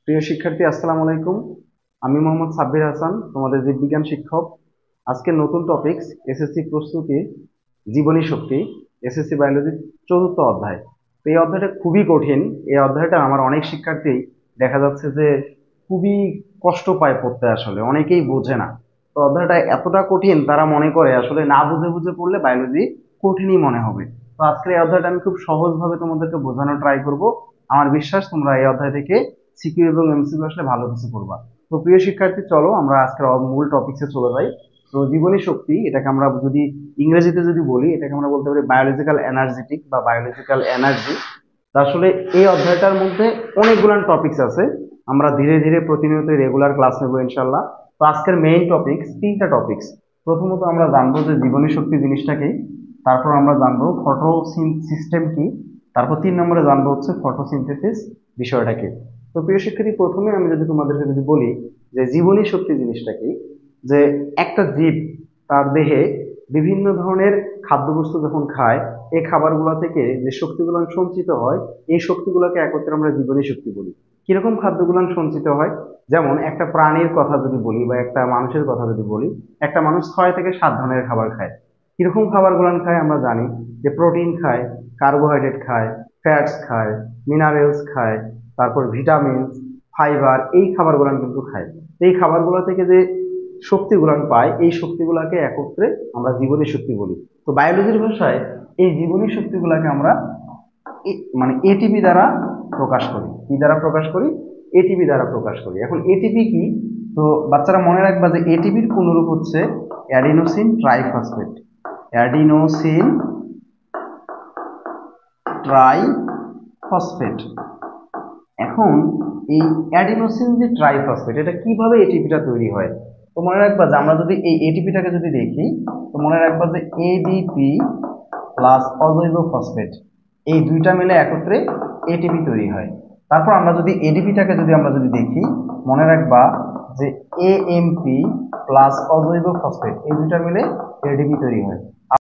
প্রিয় শিক্ষার্থী, আসসালামু আলাইকুম। আমি মোহাম্মদ সাব্বির হাসান, তোমাদের জীববিজ্ঞান শিক্ষক। আজকের নতুন টপিকস এসএসসি প্রস্তুতি, জীবনী শক্তি, এসএসসি বায়োলজির চতুর্থ অধ্যায়। তো এই অধ্যায়টা খুবই কঠিন। এই অধ্যায়টা আমার অনেক শিক্ষার্থী দেখা যাচ্ছে যে খুবই কষ্ট পায় পড়তে, আসলে অনেকেই বোঝে না। তো অধ্যায়টা এতটা কঠিন, তারা মনে করে আসলে না বুঝে বুঝে পড়লে বায়োলজি কঠিনই মনে হবে। তো আজকের এই অধ্যায়টা আমি খুব সহজভাবে তোমাদেরকে বোঝানোর ট্রাই করব। আমার বিশ্বাস তোমরা এই অধ্যায় থেকে সিকিউ এবং এমসিকিউ আসলে ভালো কিছু করবা। তো প্রিয় শিক্ষার্থী, চলো আমরা আজকের মূল টপিকসে চলে যাই। তো জীবনী শক্তি, এটাকে আমরা যদি ইংরেজিতে যদি বলি, এটাকে আমরা বলতে পারি বায়োলজিক্যাল এনার্জেটিক বা বায়োলজিক্যাল এনার্জি। আসলে এই অধ্যায়টার মধ্যে অনেকগুলো টপিকস আছে। আমরা ধীরে ধীরে প্রতিনিয়ত রেগুলার ক্লাস নেবো ইনশাল্লাহ। তো আজকের মেইন টপিকস তিনটা টপিকস। প্রথমত আমরা জানবো যে জীবনী শক্তি জিনিসটা কি, তারপর আমরা জানবো ফটো সিস্টেম কি, তারপর 3 নম্বরে জানবো হচ্ছে ফটোসিনথেসিস বিষয়টা কি। তো প্রিয় শিক্ষার্থী, প্রথমে আমি যদি তোমাদেরকে যদি বলি যে জীবনী শক্তি জিনিসটা কি, যে একটা জীব তার দেহে বিভিন্ন ধরনের খাদ্যবস্তু যখন খায়, এই খাবারগুলো থেকে যে শক্তিগুলো সঞ্চিত হয়, এই শক্তিগুলোকে একত্রে আমরা জীবনী শক্তি বলি। কিরকম খাদ্যগুলো সঞ্চিত হয়? যেমন একটা প্রাণীর কথা যদি বলি বা একটা মানুষের কথা যদি বলি, একটা মানুষ 6 থেকে 7 ধরনের খাবার খায়। কিরকম খাবারগুলো খায় আমরা জানি, যে প্রোটিন খায়, কার্বোহাইড্রেট খায়, ফ্যাটস খায়, মিনারেলস খায়, তারপর ভিটামিনস, ফাইবার, এই খাবারগুলো কিন্তু খায়। এই খাবারগুলো থেকে যে শক্তিগুলো পাই, এই শক্তিগুলোকে একত্রে আমরা জীবনী শক্তি বলি। তো বায়োলজির ভাষায় এই জীবনী শক্তিগুলোকে আমরা মানে এটিপি দ্বারা প্রকাশ করি। কি দ্বারা প্রকাশ করি? এটিপি দ্বারা প্রকাশ করি। এখন এটিপি কি? তো বাচ্চারা মনে রাখবা যে এটিপির পূর্ণরূপ হচ্ছে অ্যাডিনোসিন ট্রাইফসফেট। Adenosine triphosphate. এখন এই অ্যাডিনোসিন যে ট্রাইফসফেট, এটা কিভাবে এটিপিটা তৈরি হয়? তো মনে রাখবা যে আমরা যদি এই এটিপিটাকে যদি দেখি, তো মনে রাখবা যে এডিপি প্লাস অজৈব ফসফেট, এই দুইটা মিলে একত্রে এটিপি তৈরি হয়। তারপর আমরা যদি এডিপিটাকে যদি আমরা যদি দেখি, মনে রাখবা যে এএমপি প্লাস অজৈব ফসফেট, এই দুইটা মিলে এডিপি তৈরি হয়।